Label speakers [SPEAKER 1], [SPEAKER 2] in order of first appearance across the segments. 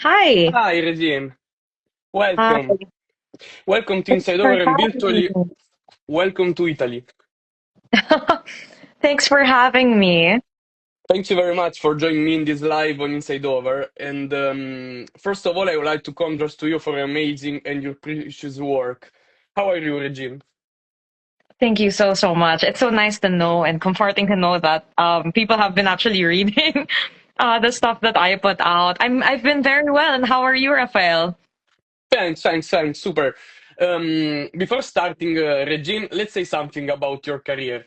[SPEAKER 1] Hi.
[SPEAKER 2] Hi, Regine.
[SPEAKER 1] Hi.
[SPEAKER 2] Welcome. Welcome to
[SPEAKER 1] Thanks for
[SPEAKER 2] InsideOver and
[SPEAKER 1] having
[SPEAKER 2] virtually
[SPEAKER 1] me.
[SPEAKER 2] welcome to Italy.
[SPEAKER 1] Thanks for having me.
[SPEAKER 2] Thank you very much for joining me in this live on InsideOver. And first of all, I would like to congrats to you for your amazing and your precious work. How are you, Regine?
[SPEAKER 1] Thank you so much. It's so nice to know and comforting to know that people have been actually reading the stuff that I put out. I've been very well. And how are you, Rafael?
[SPEAKER 2] Thanks. Super. Before starting, Regine, let's say something about your career.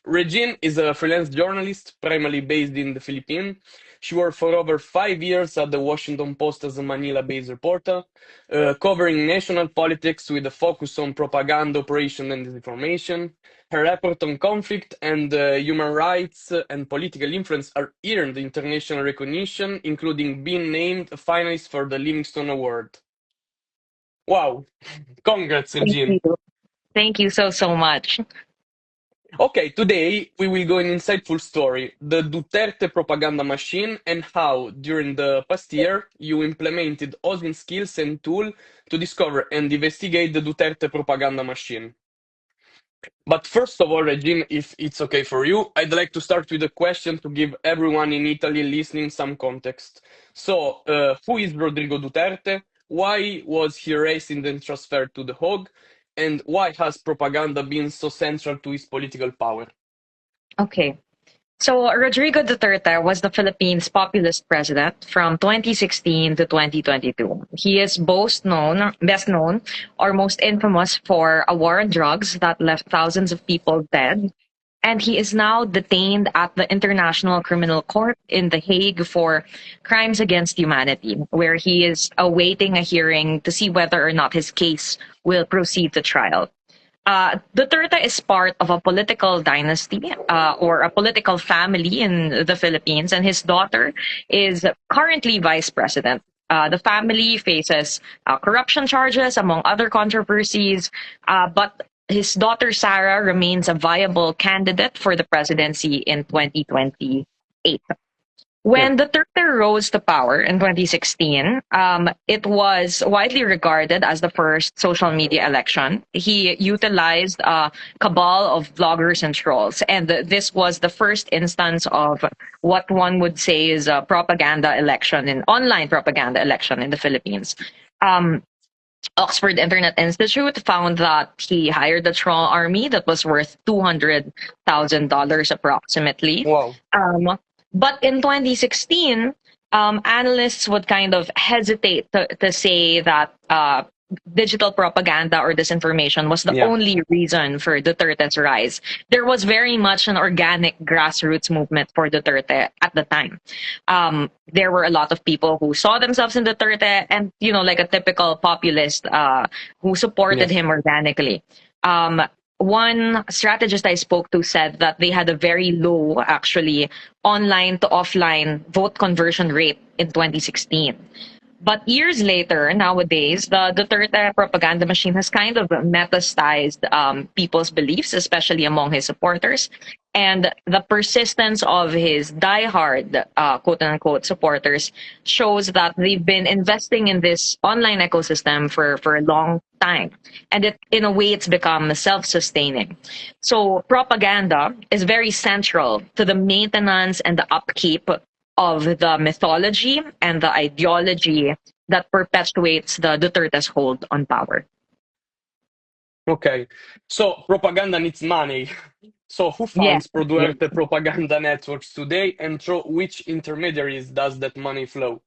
[SPEAKER 2] Regine is a freelance journalist, primarily based in the Philippines. She worked for over 5 years at the Washington Post as a Manila-based reporter, covering national politics with a focus on propaganda, operation, and disinformation. Her report on conflict and human rights and political influence are earned international recognition, including being named a finalist for the Livingston Award. Wow. Congrats,
[SPEAKER 1] Thank
[SPEAKER 2] Regine.
[SPEAKER 1] you. Thank you so much.
[SPEAKER 2] Okay, today we will go an insightful story, the Duterte propaganda machine, and how, during the past year, you implemented OSINT skills and tool to discover and investigate the Duterte propaganda machine. But first of all, Regine, if it's okay for you, I'd like to start with a question to give everyone in Italy listening some context. So, who is Rodrigo Duterte? Why was he raised and then transferred to the Hague? And why has propaganda been so central to his political power?
[SPEAKER 1] Okay. So Rodrigo Duterte was the Philippines' populist president from 2016 to 2022. He is best known, or most infamous for a war on drugs that left thousands of people dead. And he is now detained at the International Criminal Court in The Hague for crimes against humanity, where he is awaiting a hearing to see whether or not his case will proceed to trial. Duterte is part of a political dynasty or a political family in the Philippines, and his daughter is currently vice president. The family faces corruption charges, among other controversies, but his daughter Sarah remains a viable candidate for the presidency in 2028.
[SPEAKER 2] Yeah.
[SPEAKER 1] When Duterte rose to power in 2016, it was widely regarded as the first social media election. He utilized a cabal of bloggers and trolls, and this was the first instance of what one would say is a propaganda election, an online propaganda election in the Philippines. Um, Oxford Internet Institute found that he hired a troll army that was worth $200,000 approximately.
[SPEAKER 2] Wow.
[SPEAKER 1] But in 2016, analysts would kind of hesitate to say that digital propaganda or disinformation was the
[SPEAKER 2] Yeah.
[SPEAKER 1] only reason for Duterte's rise. There was very much an organic grassroots movement for Duterte at the time. There were a lot of people who saw themselves in Duterte and, like a typical populist who supported
[SPEAKER 2] Yes.
[SPEAKER 1] him organically. Um, One strategist I spoke to said that they had a very low, actually, online to offline vote conversion rate in 2016. But years later, nowadays, the Duterte propaganda machine has kind of metastasized people's beliefs, especially among his supporters. And the persistence of his diehard, quote unquote, supporters shows that they've been investing in this online ecosystem for a long time. And in a way, it's become self sustaining. So, propaganda is very central to the maintenance and the upkeep of the mythology and the ideology that perpetuates the Duterte's hold on power.
[SPEAKER 2] Okay. So propaganda needs money. So who
[SPEAKER 1] Yeah.
[SPEAKER 2] funds pro-Duterte propaganda networks today, and through which intermediaries does that money flow?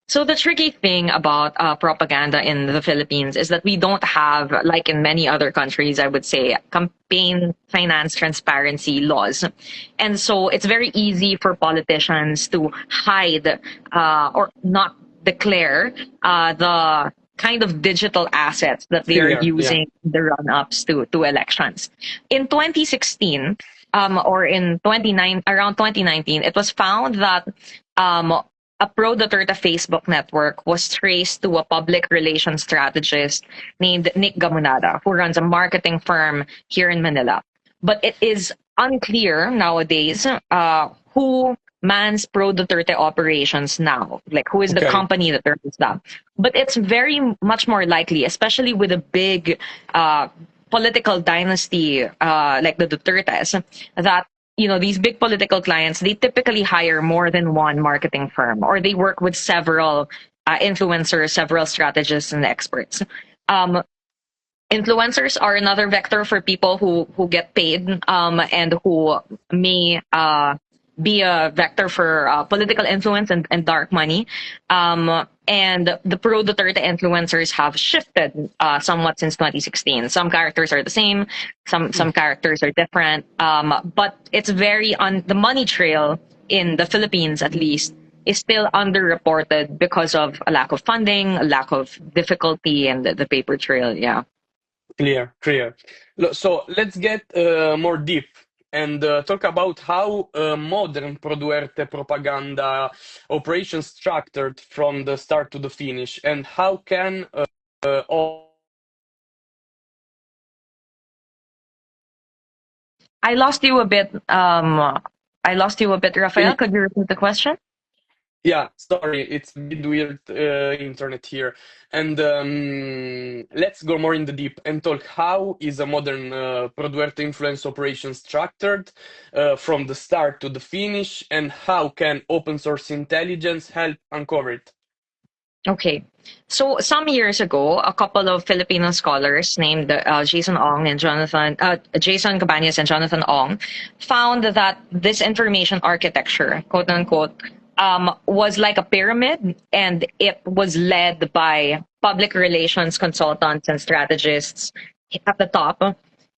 [SPEAKER 1] So the tricky thing about propaganda in the Philippines is that we don't have, like in many other countries, I would say, campaign finance transparency laws. And so it's very easy for politicians to hide or not declare the kind of digital assets that they are
[SPEAKER 2] Clear, yeah.
[SPEAKER 1] using in the run-ups to elections. In 2016, or in 29 around 2019, it was found that um, a pro Duterte Facebook network was traced to a public relations strategist named Nick Gamonada, who runs a marketing firm here in Manila. But it is unclear nowadays who mans pro-Duterte operations now, like who is the
[SPEAKER 2] Okay.
[SPEAKER 1] company that runs that. But it's very much more likely, especially with a big political dynasty like the Dutertes, that these big political clients, they typically hire more than one marketing firm, or they work with several influencers, several strategists and experts. Influencers are another vector for people who get paid and who may be a vector for political influence and dark money. And the pro-Duterte influencers have shifted somewhat since 2016. Some characters are the same, some characters are different, but it's very on the money trail in the Philippines, at least, is still underreported because of a lack of funding, a lack of difficulty, and the paper trail. Yeah.
[SPEAKER 2] Clear. So let's get more deep and talk about how modern pro-Duerte propaganda operations structured from the start to the finish, and how can all...
[SPEAKER 1] I lost you a bit. Rafael. Could you repeat the question?
[SPEAKER 2] Yeah, sorry, it's a bit weird internet here. And let's go more in the deep and talk how is a modern pro-Duerte influence operation structured from the start to the finish, and how can open source intelligence help uncover it?
[SPEAKER 1] Okay. So some years ago, a couple of Filipino scholars named Jason Cabañas and Jonathan Ong found that this information architecture, quote unquote, was like a pyramid, and it was led by public relations consultants and strategists at the top.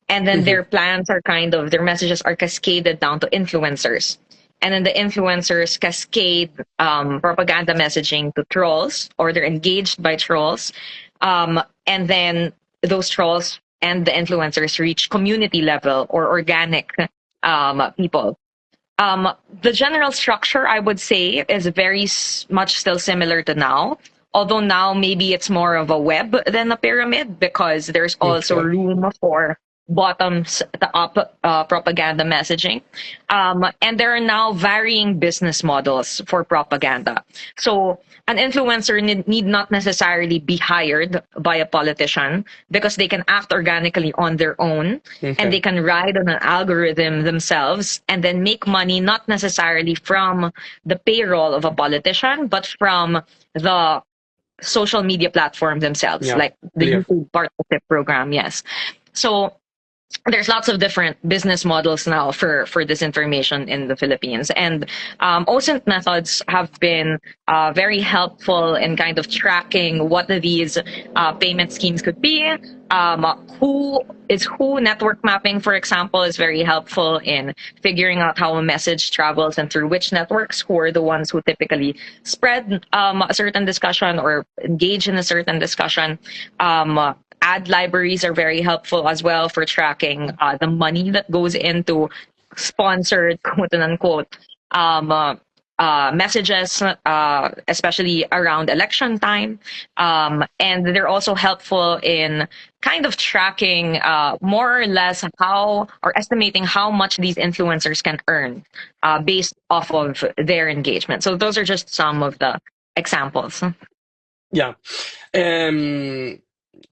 [SPEAKER 1] And then their their messages are cascaded down to influencers. And then the influencers cascade propaganda messaging to trolls, or they're engaged by trolls. And then those trolls and the influencers reach community level or organic people. The general structure, I would say, is very much still similar to now. Although now maybe it's more of a web than a pyramid, because there's also room for bottoms to up propaganda messaging. And there are now varying business models for propaganda. So an influencer need not necessarily be hired by a politician, because they can act organically on their own, and they can ride on an algorithm themselves and then make money, not necessarily from the payroll of a politician, but from the social media platform themselves, like the YouTube partnership program. Yes. So there's lots of different business models now for disinformation in the Philippines. And OSINT methods have been very helpful in kind of tracking what these payment schemes could be. Who network mapping, for example, is very helpful in figuring out how a message travels and through which networks, who are the ones who typically spread a certain discussion or engage in a certain discussion. Ad libraries are very helpful as well for tracking the money that goes into sponsored, quote unquote, messages, especially around election time. And they're also helpful in kind of tracking more or less how, or estimating how much these influencers can earn based off of their engagement. So those are just some of the examples.
[SPEAKER 2] Yeah.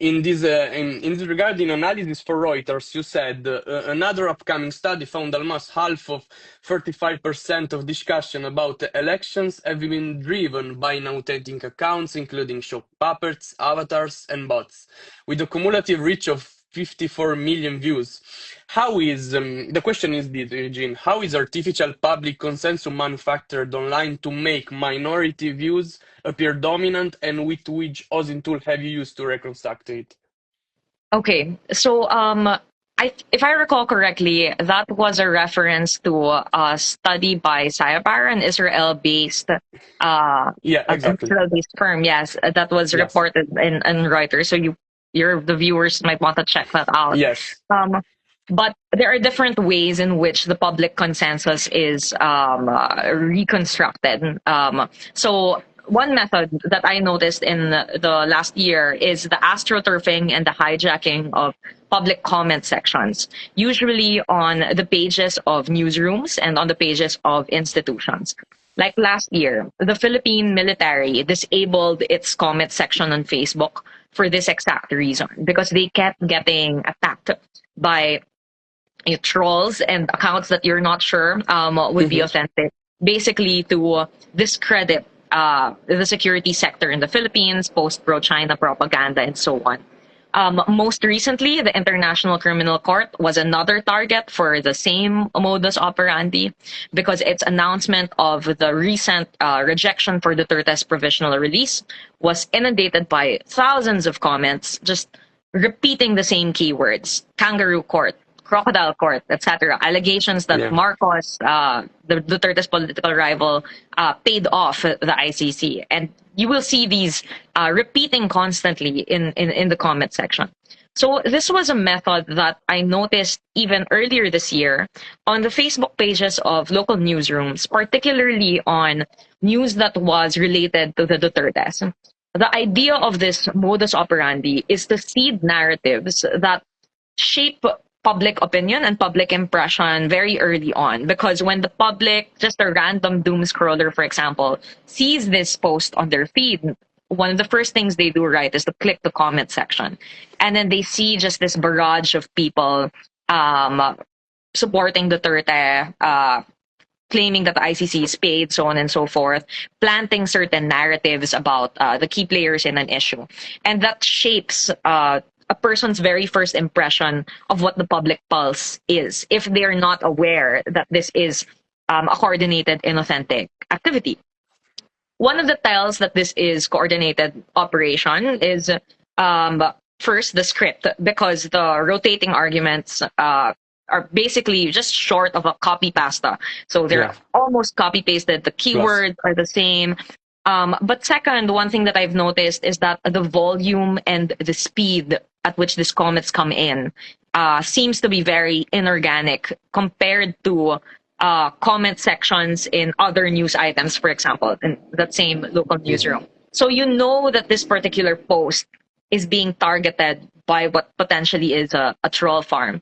[SPEAKER 2] In this regarding analysis for Reuters, you said another upcoming study found almost half of 35% of discussion about elections have been driven by inauthentic accounts, including show puppets, avatars, and bots, with a cumulative reach of 54 million views. How is the question is this, Regine? How is artificial public consensus manufactured online to make minority views appear dominant, and with which OSINT tool have you used to reconstruct it?
[SPEAKER 1] Okay, so if I recall correctly, that was a reference to a study by cyborg, an Israel-based
[SPEAKER 2] exactly.
[SPEAKER 1] Israel-based firm. Yes, that was reported in Reuters. So the viewers might want to check that out.
[SPEAKER 2] Yes.
[SPEAKER 1] But there are different ways in which the public consensus is reconstructed. So one method that I noticed in the last year is the astroturfing and the hijacking of public comment sections, usually on the pages of newsrooms and on the pages of institutions. Like last year, the Philippine military disabled its comment section on Facebook for this exact reason, because they kept getting attacked by trolls and accounts that you're not sure would be authentic, basically to discredit the security sector in the Philippines, post pro-China propaganda, and so on. Most recently, the International Criminal Court was another target for the same modus operandi, because its announcement of the recent rejection for Duterte's provisional release was inundated by thousands of comments just repeating the same keywords: kangaroo court, crocodile court, etc. Allegations that Marcos, the Duterte's political rival, paid off the ICC. And you will see these repeating constantly in the comment section. So this was a method that I noticed even earlier this year on the Facebook pages of local newsrooms, particularly on news that was related to the Dutertes. The idea of this modus operandi is to seed narratives that shape public opinion and public impression very early on. Because when the public, just a random doom scroller, for example, sees this post on their feed, one of the first things they do, right, is to click the comment section. And then they see just this barrage of people supporting Duterte, claiming that the ICC is paid, so on and so forth, planting certain narratives about the key players in an issue. And that shapes a person's very first impression of what the public pulse is, if they're not aware that this is a coordinated, inauthentic activity. One of the tells that this is coordinated operation is first the script, because the rotating arguments are basically just short of a copy pasta. So they're almost copy pasted. The keywords are the same. But second, one thing that I've noticed is that the volume and the speed at which these comments come in seems to be very inorganic compared to comment sections in other news items, for example, in that same local newsroom. So you know that this particular post is being targeted by what potentially is a troll farm.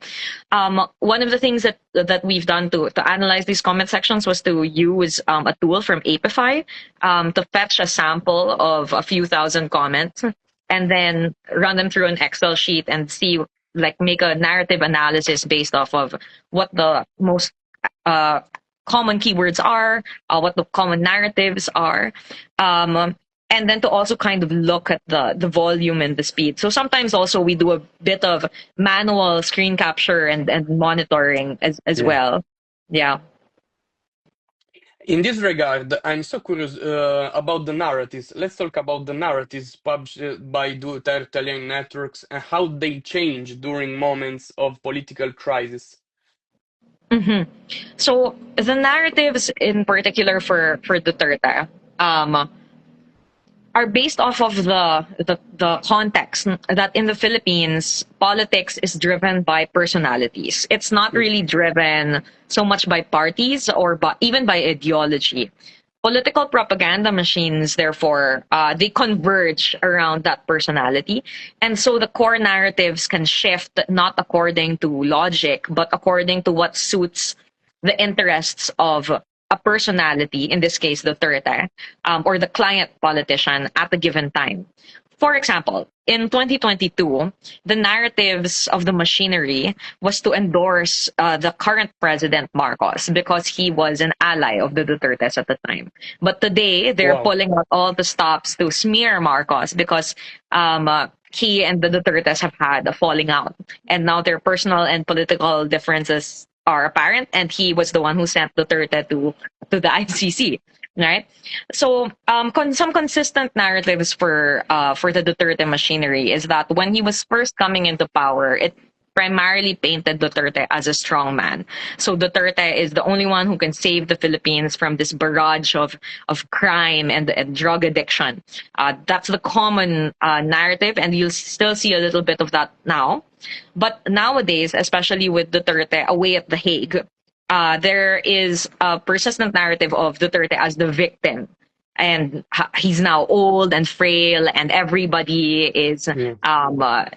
[SPEAKER 1] One of the things that we've done to analyze these comment sections was to use a tool from Amplify to fetch a sample of a few thousand comments and then run them through an Excel sheet and see, like, make a narrative analysis based off of what the most common keywords are, what the common narratives are. And then to also kind of look at the volume and the speed. So sometimes also we do a bit of manual screen capture and monitoring as well. Yeah.
[SPEAKER 2] In this regard, I'm so curious about the narratives. Let's talk about the narratives published by Duterte networks and how they change during moments of political crisis.
[SPEAKER 1] Mm-hmm. So the narratives in particular for Duterte are based off of the context that in the Philippines, politics is driven by personalities. It's not really driven so much by parties or even by ideology. Political propaganda machines, therefore, they converge around that personality. And so the core narratives can shift not according to logic, but according to what suits the interests of a personality, in this case, Duterte, or the client politician at a given time. For example, in 2022, the narratives of the machinery was to endorse the current president, Marcos, because he was an ally of the Dutertes at the time. But today, they're pulling out all the stops to smear Marcos because he and the Dutertes have had a falling out. And now their personal and political differences are apparent, and he was the one who sent Duterte to the ICC, right? So some consistent narratives for the Duterte machinery is that when he was first coming into power, it primarily painted Duterte as a strong man. So Duterte is the only one who can save the Philippines from this barrage of crime and drug addiction. That's the common narrative, and you'll still see a little bit of that now. But nowadays, especially with Duterte away at The Hague, there is a persistent narrative of Duterte as the victim he's now old and frail, and everybody is
[SPEAKER 2] Yeah.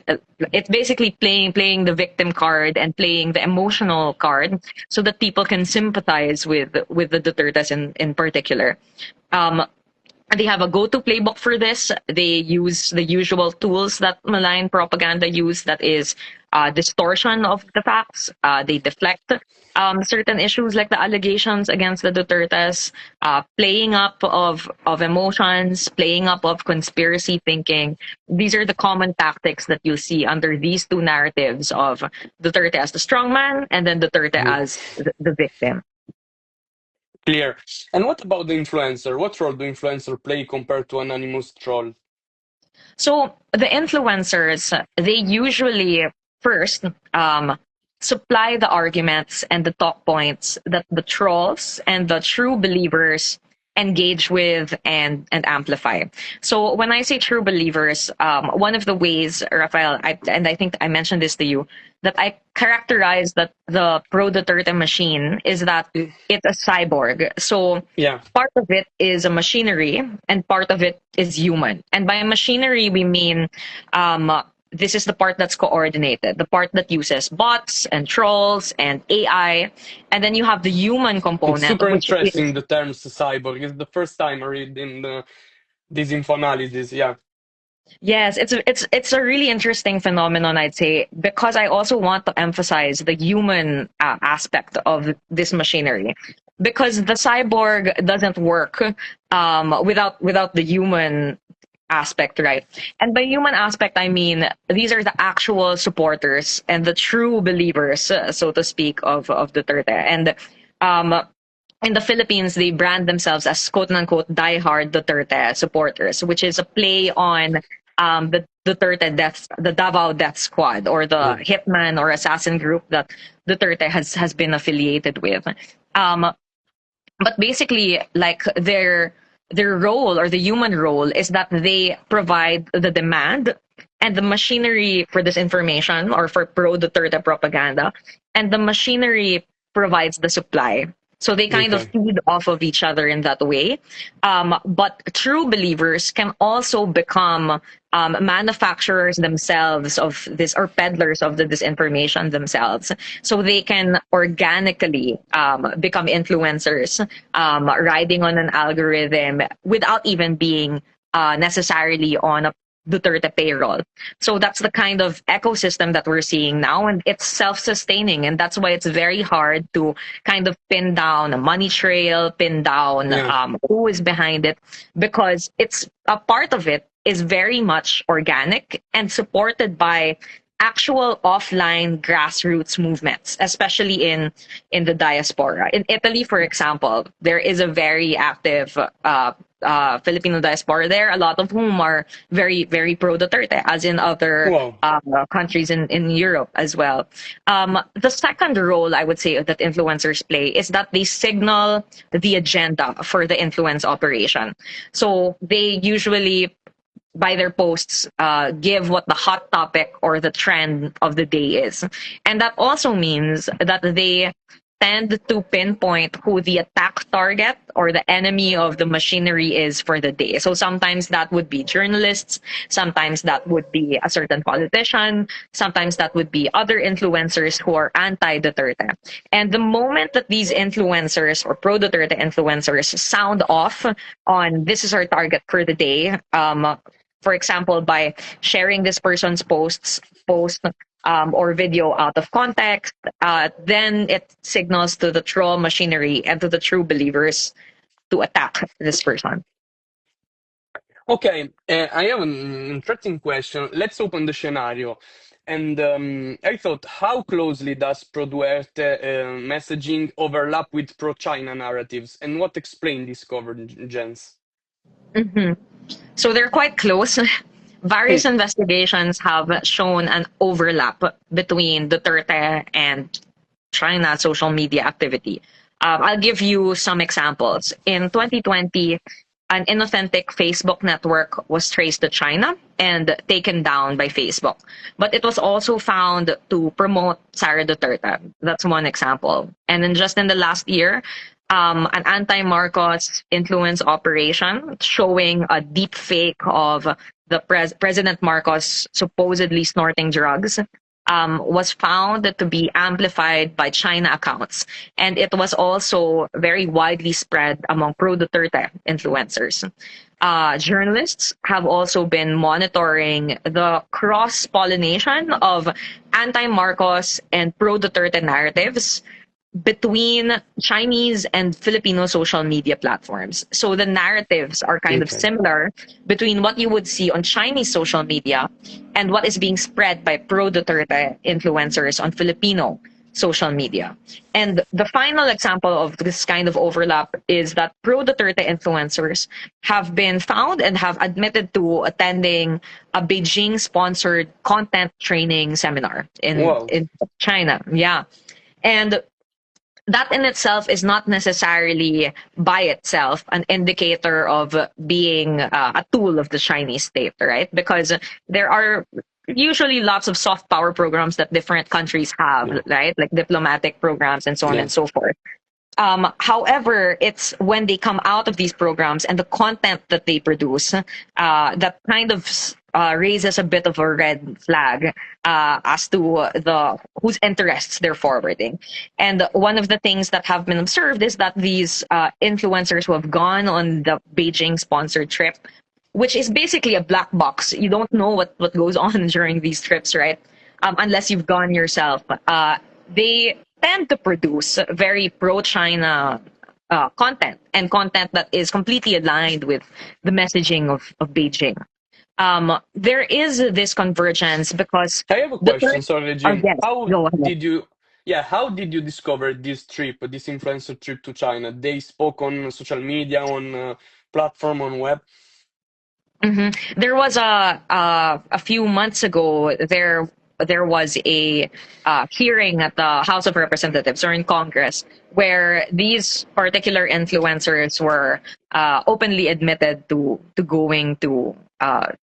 [SPEAKER 1] it's basically playing the victim card and playing the emotional card so that people can sympathize with the Dutertes in particular. Um, they have a go-to playbook for this. They use the usual tools that malign propaganda use, that is distortion of the facts. They deflect certain issues like the allegations against the Dutertes, playing up of emotions, playing up of conspiracy thinking. These are the common tactics that you'll see under these two narratives of Duterte as the strongman and then Duterte
[SPEAKER 2] Mhm.
[SPEAKER 1] as the victim.
[SPEAKER 2] Clear. And what about the influencer? What role do influencer play compared to anonymous troll?
[SPEAKER 1] So the influencers, they usually first supply the arguments and the talk points that the trolls and the true believers engage with and amplify. So when I say true believers, one of the ways, Rafael, I think I mentioned this to you, that I characterize that the pro Duterte machine is that
[SPEAKER 2] Mm.
[SPEAKER 1] it's a cyborg. So
[SPEAKER 2] Yeah.
[SPEAKER 1] part of it is a machinery and part of it is human. And by machinery, we mean this is the part that's coordinated, the part that uses bots and trolls and AI. And then you have the human
[SPEAKER 2] It's
[SPEAKER 1] component,
[SPEAKER 2] super
[SPEAKER 1] which is,
[SPEAKER 2] interesting, the term cyborg. It's the first time I read in this info analysis. Yeah.
[SPEAKER 1] yes, it's a really interesting phenomenon, I'd say, because I also want to emphasize the human aspect of this machinery, because the cyborg doesn't work without the human aspect, right? And by human aspect, I mean these are the actual supporters and the true believers, so to speak, of Duterte. And um, in the Philippines, they brand themselves as quote unquote diehard Duterte supporters, which is a play on the Duterte death, the Davao Death Squad, or the
[SPEAKER 2] Mm.
[SPEAKER 1] hitman or assassin group that Duterte has been affiliated with. Um, but basically, like their role or the human role is that they provide the demand and the machinery for this information or for pro Duterte propaganda, and the machinery provides the supply. So they kind of
[SPEAKER 2] Okay.
[SPEAKER 1] feed off of each other in that way. But true believers can also become manufacturers themselves of this, or peddlers of the disinformation themselves. So they can organically become influencers, riding on an algorithm without even being necessarily on a Duterte payroll. So that's the kind of ecosystem that we're seeing now, and it's self-sustaining, and that's why it's very hard to kind of pin down a money trail, pin down
[SPEAKER 2] Yeah.
[SPEAKER 1] who is behind it, because it's a part of it is very much organic and supported by actual offline grassroots movements, especially in the diaspora. In Italy, for example, there is a very active Filipino diaspora there, a lot of whom are very, very pro Duterte, as in other
[SPEAKER 2] Wow.
[SPEAKER 1] countries in Europe as well. The second role I would say that influencers play is that they signal the agenda for the influence operation. So they usually by their posts give what the hot topic or the trend of the day is. And that also means that they tend to pinpoint who the attack target or the enemy of the machinery is for the day. So sometimes that would be journalists, sometimes that would be a certain politician, sometimes that would be other influencers who are anti-Duterte. And the moment that these influencers or pro-Duterte influencers sound off on this is our target for the day, for example, by sharing this person's post or video out of context, then it signals to the troll machinery and to the true believers to attack this person.
[SPEAKER 2] Okay, I have an interesting question. Let's open the scenario. And I thought, how closely does pro-Duerte messaging overlap with pro-China narratives, and what explain this convergence?
[SPEAKER 1] Mhm. So they're quite close.
[SPEAKER 2] Hmm.
[SPEAKER 1] Various investigations have shown an overlap between Duterte and China social media activity. I'll give you some examples. In 2020, an inauthentic Facebook network was traced to China and taken down by Facebook. But it was also found to promote Sara Duterte. That's one example. And then just in the last year, an anti-Marcos influence operation showing a deep fake of the President Marcos supposedly snorting drugs was found to be amplified by China accounts. And it was also very widely spread among pro-Duterte influencers. Journalists have also been monitoring the cross-pollination of anti-Marcos and pro-Duterte narratives between Chinese and Filipino social media platforms. So the narratives are kind of
[SPEAKER 2] Okay.
[SPEAKER 1] similar between what you would see on Chinese social media and what is being spread by pro-Duterte influencers on Filipino social media. And the final example of this kind of overlap is that pro-Duterte influencers have been found and have admitted to attending a Beijing-sponsored content training seminar
[SPEAKER 2] Wow.
[SPEAKER 1] in China. Yeah. And that in itself is not necessarily by itself an indicator of being a tool of the Chinese state, right? Because there are usually lots of soft power programs that different countries have,
[SPEAKER 2] Yeah.
[SPEAKER 1] right? Like diplomatic programs and so on
[SPEAKER 2] Yeah.
[SPEAKER 1] and so forth. However, it's when they come out of these programs and the content that they produce that kind of raises a bit of a red flag as to the whose interests they're forwarding. And one of the things that have been observed is that these influencers who have gone on the Beijing sponsored trip, which is basically a black box, you don't know what goes on during these trips, right? Unless you've gone yourself. They tend to produce very pro-China content and content that is completely aligned with the messaging of Beijing. There is this convergence because
[SPEAKER 2] I have a
[SPEAKER 1] the third,
[SPEAKER 2] question. Sorry,
[SPEAKER 1] oh
[SPEAKER 2] Regine.
[SPEAKER 1] yes,
[SPEAKER 2] How
[SPEAKER 1] go ahead.
[SPEAKER 2] did you, yeah, how did you discover this trip, this influencer trip to China? They spoke on social media, on platform, on web.
[SPEAKER 1] There was a few months ago. There was a hearing at the House of Representatives or in Congress where these particular influencers were openly admitted to going to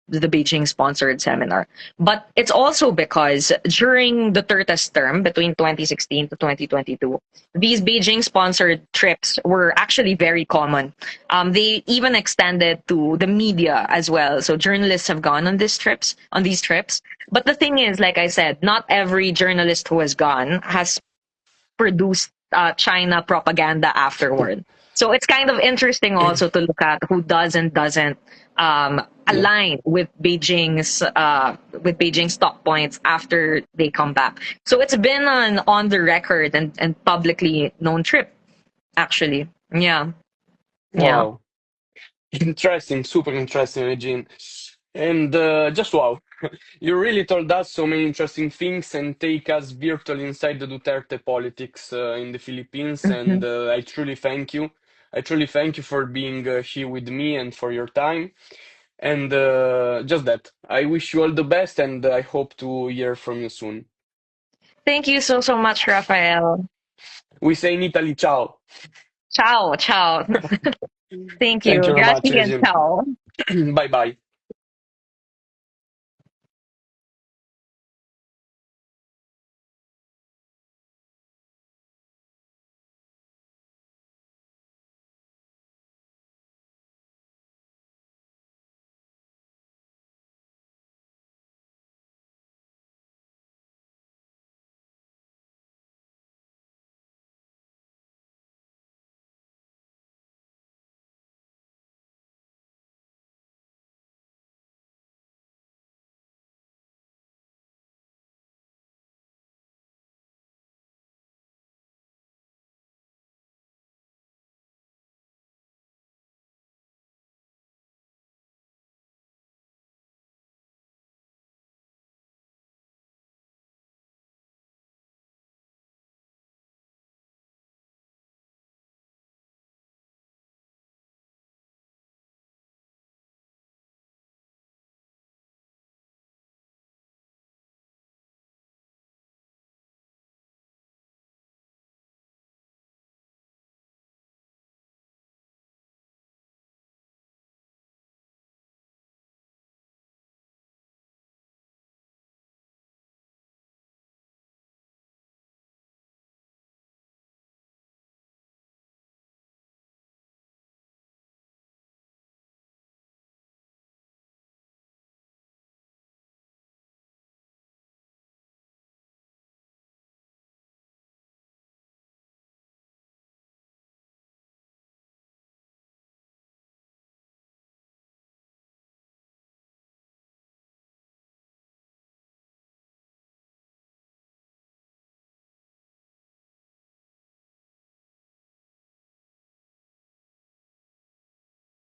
[SPEAKER 1] the Beijing sponsored seminar. But it's also because during the Duterte's term between 2016 to 2022, these Beijing sponsored trips were actually very common. They even extended to the media as well. So journalists have gone on these trips. But the thing is, like I said, not every journalist who has gone has produced China propaganda afterward. So it's kind of interesting also to look at who does and doesn't
[SPEAKER 2] Yeah.
[SPEAKER 1] align with Beijing's stock points after they come back. So it's been an on the record and publicly known trip, actually. Yeah, yeah.
[SPEAKER 2] Wow. Interesting, super interesting, Regine. And just wow. You really told us so many interesting things and take us virtually inside the Duterte politics in the Philippines. And
[SPEAKER 1] Mhm.
[SPEAKER 2] I truly thank you. I truly thank you for being here with me and for your time. And just that. I wish you all the best and I hope to hear from you soon.
[SPEAKER 1] Thank you so much, Rafael.
[SPEAKER 2] We say in Italy, ciao.
[SPEAKER 1] Ciao, ciao. Thank
[SPEAKER 2] Thank
[SPEAKER 1] you.
[SPEAKER 2] you very much,
[SPEAKER 1] Grazie and
[SPEAKER 2] Regine.
[SPEAKER 1] ciao.
[SPEAKER 2] Bye bye.